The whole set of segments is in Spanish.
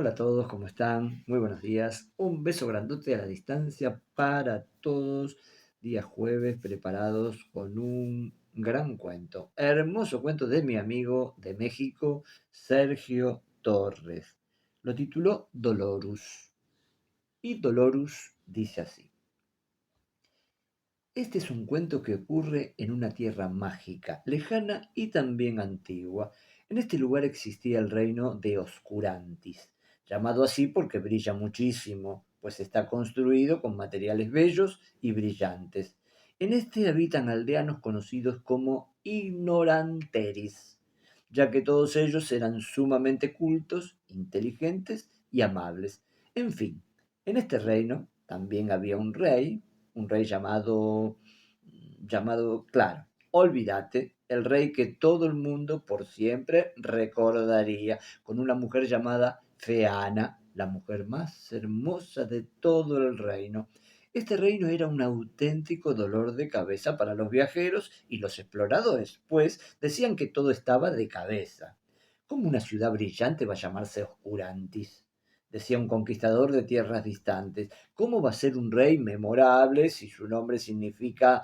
Hola a todos, ¿cómo están? Muy buenos días. Un beso grandote a la distancia para todos. Día jueves preparados con un gran cuento. Hermoso cuento de mi amigo de México, Sergio Torres. Lo tituló Dolorus. Y Dolorus dice así. Este es un cuento que ocurre en una tierra mágica, lejana y también antigua. En este lugar existía el reino de Oscurantis, llamado así porque brilla muchísimo, pues está construido con materiales bellos y brillantes. En este habitan aldeanos conocidos como ignoranteris, ya que todos ellos eran sumamente cultos, inteligentes y amables. En fin, en este reino también había un rey claro, olvídate, el rey que todo el mundo por siempre recordaría, con una mujer llamada Feana, la mujer más hermosa de todo el reino. Este reino era un auténtico dolor de cabeza para los viajeros y los exploradores, pues decían que todo estaba de cabeza. ¿Cómo una ciudad brillante va a llamarse Oscurantis? Decía un conquistador de tierras distantes. ¿Cómo va a ser un rey memorable si su nombre significa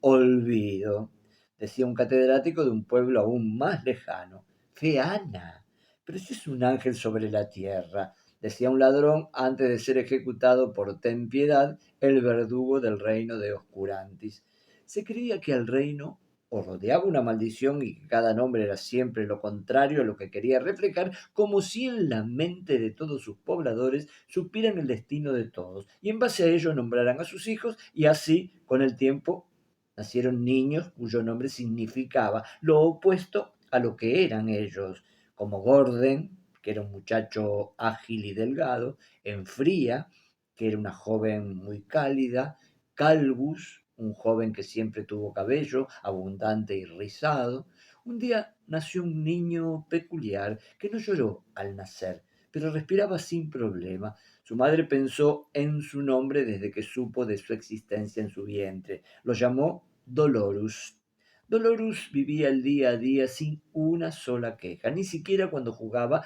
olvido? Decía un catedrático de un pueblo aún más lejano. Feana, pero si es un ángel sobre la tierra, decía un ladrón antes de ser ejecutado por ten piedad, el verdugo del reino de Oscurantis. Se creía que al reino o rodeaba una maldición y que cada nombre era siempre lo contrario a lo que quería reflejar, como si en la mente de todos sus pobladores supieran el destino de todos, y en base a ello nombraran a sus hijos, y así, con el tiempo, nacieron niños cuyo nombre significaba lo opuesto a lo que eran ellos, como Gorden, que era un muchacho ágil y delgado, Enfría, que era una joven muy cálida, Calvus, un joven que siempre tuvo cabello abundante y rizado. Un día nació un niño peculiar que no lloró al nacer, pero respiraba sin problema. Su madre pensó en su nombre desde que supo de su existencia en su vientre. Lo llamó Dolorus. Dolorus vivía el día a día sin una sola queja, ni siquiera cuando jugaba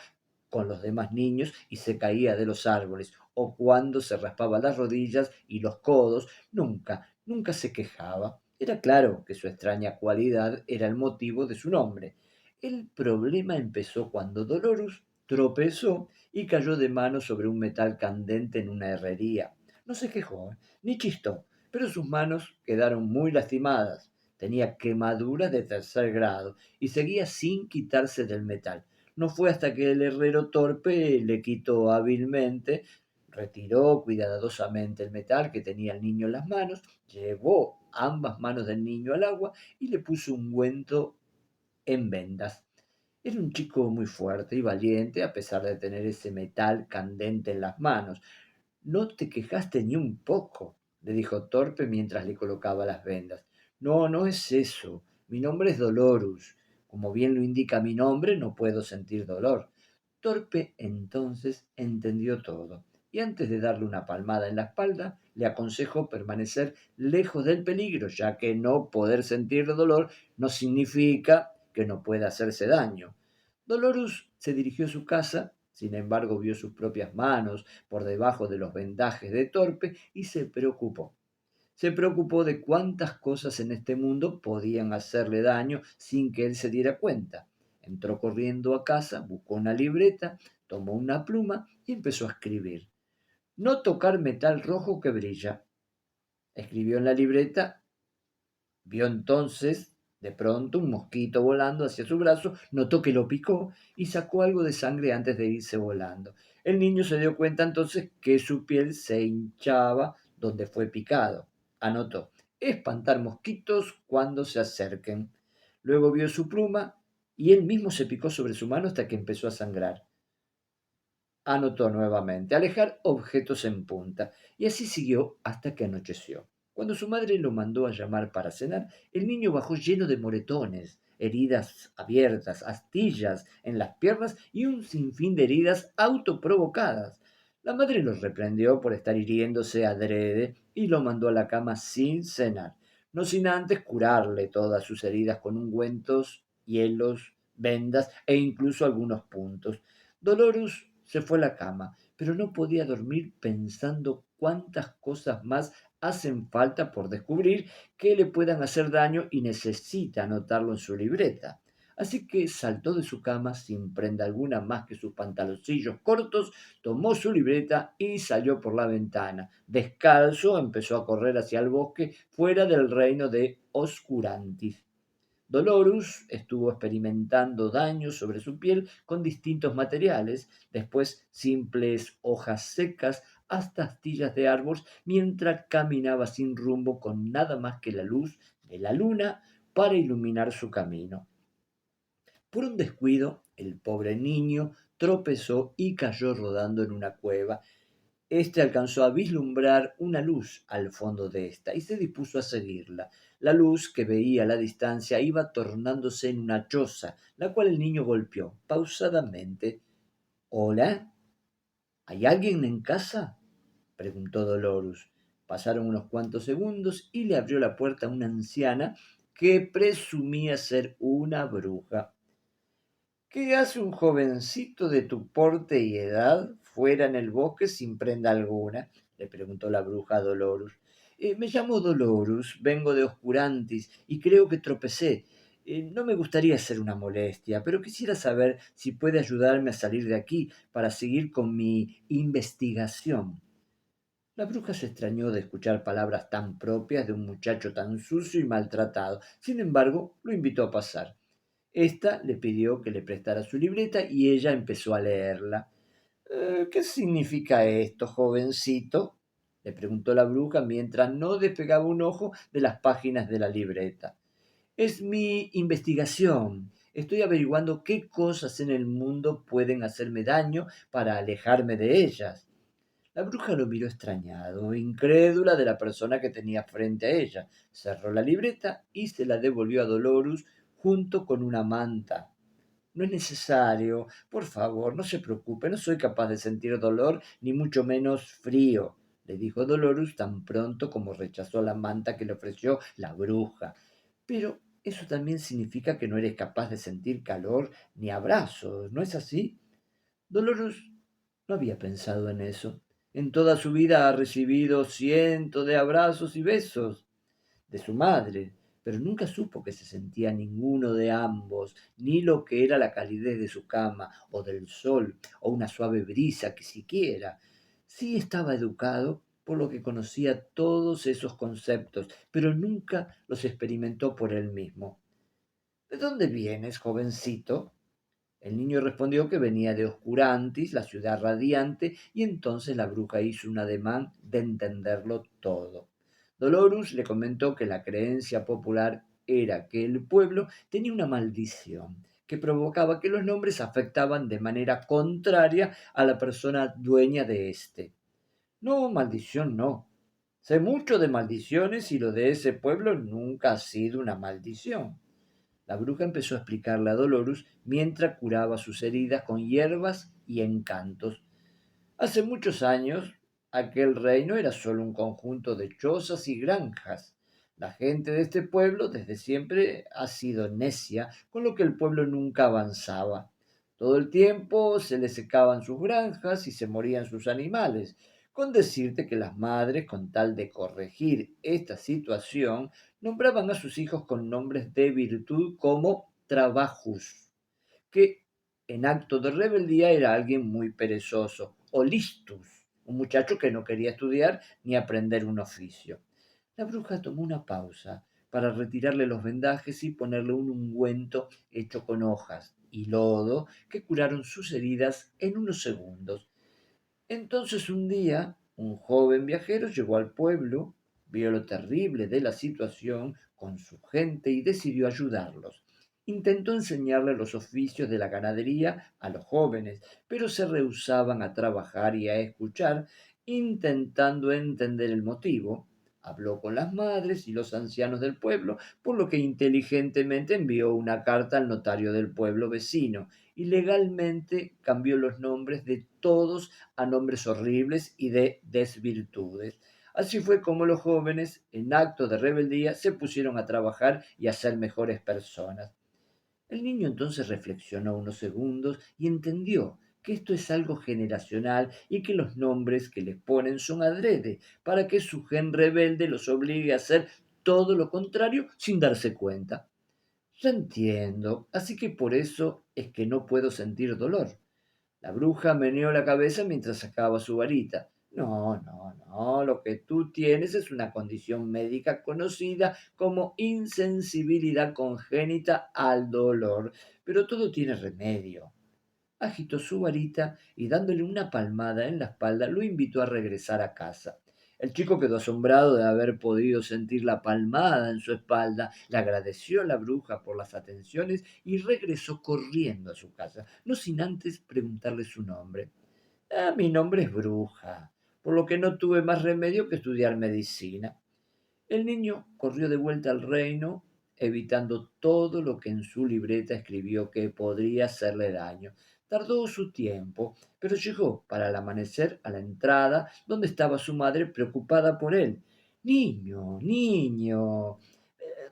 con los demás niños y se caía de los árboles, o cuando se raspaba las rodillas y los codos, nunca se quejaba. Era claro que su extraña cualidad era el motivo de su nombre. El problema empezó cuando Dolorus tropezó y cayó de mano sobre un metal candente en una herrería. No se quejó, ni chistó, pero sus manos quedaron muy lastimadas. Tenía quemaduras de tercer grado y seguía sin quitarse del metal. No fue hasta que el herrero torpe le quitó hábilmente, retiró cuidadosamente el metal que tenía el niño en las manos, llevó ambas manos del niño al agua y le puso ungüento en vendas. Era un chico muy fuerte y valiente, a pesar de tener ese metal candente en las manos. No te quejaste ni un poco, le dijo Torpe mientras le colocaba las vendas. No, no es eso. Mi nombre es Dolorus. Como bien lo indica mi nombre, no puedo sentir dolor. Torpe entonces entendió todo, y antes de darle una palmada en la espalda, le aconsejó permanecer lejos del peligro, ya que no poder sentir dolor no significa que no pueda hacerse daño. Dolorus se dirigió a su casa, sin embargo vio sus propias manos por debajo de los vendajes de Torpe y se preocupó. Se preocupó de cuántas cosas en este mundo podían hacerle daño sin que él se diera cuenta. Entró corriendo a casa, buscó una libreta, tomó una pluma y empezó a escribir. No tocar metal rojo que brilla. Escribió en la libreta. Vio entonces de pronto un mosquito volando hacia su brazo, notó que lo picó y sacó algo de sangre antes de irse volando. El niño se dio cuenta entonces que su piel se hinchaba donde fue picado. Anotó, espantar mosquitos cuando se acerquen. Luego vio su pluma y él mismo se picó sobre su mano hasta que empezó a sangrar. Anotó nuevamente, alejar objetos en punta, y así siguió hasta que anocheció. Cuando su madre lo mandó a llamar para cenar, el niño bajó lleno de moretones, heridas abiertas, astillas en las piernas y un sinfín de heridas autoprovocadas. La madre lo reprendió por estar hiriéndose adrede y lo mandó a la cama sin cenar, no sin antes curarle todas sus heridas con ungüentos, hielos, vendas e incluso algunos puntos. Dolorus se fue a la cama, pero no podía dormir pensando cuántas cosas más hacen falta por descubrir que le puedan hacer daño y necesita anotarlo en su libreta. Así que saltó de su cama sin prenda alguna más que sus pantaloncillos cortos, tomó su libreta y salió por la ventana. Descalzo empezó a correr hacia el bosque fuera del reino de Oscurantis. Dolorus estuvo experimentando daños sobre su piel con distintos materiales, después simples hojas secas hasta astillas de árboles, mientras caminaba sin rumbo con nada más que la luz de la luna para iluminar su camino. Por un descuido, el pobre niño tropezó y cayó rodando en una cueva. Este alcanzó a vislumbrar una luz al fondo de esta y se dispuso a seguirla. La luz que veía a la distancia iba tornándose en una choza, la cual el niño golpeó pausadamente. ¿Hola? ¿Hay alguien en casa? Preguntó Dolorus. Pasaron unos cuantos segundos y le abrió la puerta una anciana que presumía ser una bruja. ¿Qué hace un jovencito de tu porte y edad fuera en el bosque sin prenda alguna? Le preguntó la bruja a Dolorus. Me llamo Dolorus, vengo de Oscurantis y creo que tropecé. No me gustaría ser una molestia, pero quisiera saber si puede ayudarme a salir de aquí para seguir con mi investigación. La bruja se extrañó de escuchar palabras tan propias de un muchacho tan sucio y maltratado. Sin embargo, lo invitó a pasar. Esta le pidió que le prestara su libreta y ella empezó a leerla. ¿Qué significa esto, jovencito? Le preguntó la bruja mientras no despegaba un ojo de las páginas de la libreta. Es mi investigación. Estoy averiguando qué cosas en el mundo pueden hacerme daño para alejarme de ellas. La bruja lo miró extrañado, incrédula de la persona que tenía frente a ella. Cerró la libreta y se la devolvió a Dolorus junto con una manta. No es necesario, por favor, no se preocupe, no soy capaz de sentir dolor, ni mucho menos frío, le dijo Dolorus tan pronto como rechazó la manta que le ofreció la bruja. Pero eso también significa que no eres capaz de sentir calor ni abrazos, ¿no es así? Dolores no había pensado en eso. En toda su vida ha recibido cientos de abrazos y besos de su madre, pero nunca supo que se sentía ninguno de ambos, ni lo que era la calidez de su cama, o del sol, o una suave brisa que siquiera. Sí estaba educado, por lo que conocía todos esos conceptos, pero nunca los experimentó por él mismo. ¿De dónde vienes, jovencito? El niño respondió que venía de Oscurantis, la ciudad radiante, y entonces la bruja hizo un ademán de entenderlo todo. Dolorus le comentó que la creencia popular era que el pueblo tenía una maldición que provocaba que los nombres afectaban de manera contraria a la persona dueña de éste. No, maldición no. Sé mucho de maldiciones y lo de ese pueblo nunca ha sido una maldición. La bruja empezó a explicarle a Dolorus mientras curaba sus heridas con hierbas y encantos. Hace muchos años, aquel reino era solo un conjunto de chozas y granjas. La gente de este pueblo desde siempre ha sido necia, con lo que el pueblo nunca avanzaba. Todo el tiempo se le secaban sus granjas y se morían sus animales. Con decirte que las madres, con tal de corregir esta situación, nombraban a sus hijos con nombres de virtud como Trabajus, que en acto de rebeldía era alguien muy perezoso, o Listus, un muchacho que no quería estudiar ni aprender un oficio. La bruja tomó una pausa para retirarle los vendajes y ponerle un ungüento hecho con hojas y lodo que curaron sus heridas en unos segundos. Entonces un día un joven viajero llegó al pueblo, vio lo terrible de la situación con su gente y decidió ayudarlos. Intentó enseñarle los oficios de la ganadería a los jóvenes, pero se rehusaban a trabajar y a escuchar, intentando entender el motivo. Habló con las madres y los ancianos del pueblo, por lo que inteligentemente envió una carta al notario del pueblo vecino y legalmente cambió los nombres de todos a nombres horribles y de desvirtudes. Así fue como los jóvenes, en acto de rebeldía, se pusieron a trabajar y a ser mejores personas. El niño entonces reflexionó unos segundos y entendió que esto es algo generacional y que los nombres que les ponen son adrede, para que su gen rebelde los obligue a hacer todo lo contrario sin darse cuenta. Ya entiendo, así que por eso es que no puedo sentir dolor. La bruja meneó la cabeza mientras sacaba su varita. No, no, no, lo que tú tienes es una condición médica conocida como insensibilidad congénita al dolor, pero todo tiene remedio. Agitó su varita y dándole una palmada en la espalda lo invitó a regresar a casa. El chico quedó asombrado de haber podido sentir la palmada en su espalda, le agradeció a la bruja por las atenciones y regresó corriendo a su casa, no sin antes preguntarle su nombre. "Ah, mi nombre es bruja, por lo que no tuve más remedio que estudiar medicina". El niño corrió de vuelta al reino, evitando todo lo que en su libreta escribió que podría hacerle daño. Tardó su tiempo, pero llegó para el amanecer a la entrada donde estaba su madre preocupada por él. Niño, niño,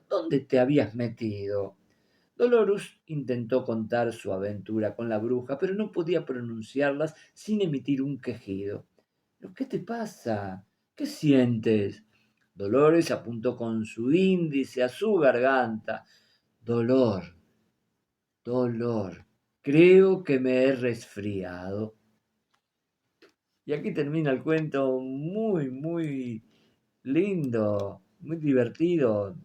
¿dónde te habías metido? Dolorus intentó contar su aventura con la bruja, pero no podía pronunciarlas sin emitir un quejido. ¿Pero qué te pasa? ¿Qué sientes? Dolores apuntó con su índice a su garganta. Dolor, dolor. Creo que me he resfriado. Y aquí termina el cuento muy, muy lindo, muy divertido,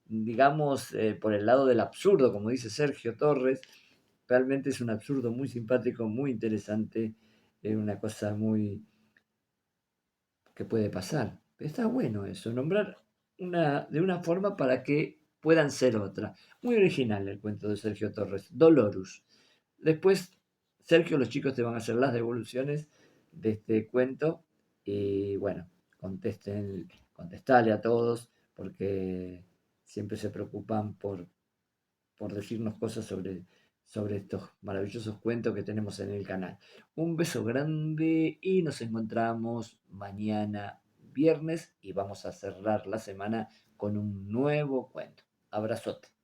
digamos, por el lado del absurdo, como dice Sergio Torres. Realmente es un absurdo muy simpático, muy interesante, una cosa muy que puede pasar. Está bueno eso, nombrar de una forma para que puedan ser otra. Muy original el cuento de Sergio Torres, Dolorus. Después, Sergio, los chicos te van a hacer las devoluciones de este cuento y bueno, contestale a todos porque siempre se preocupan por decirnos cosas sobre estos maravillosos cuentos que tenemos en el canal. Un beso grande y nos encontramos mañana viernes y vamos a cerrar la semana con un nuevo cuento. Abrazote.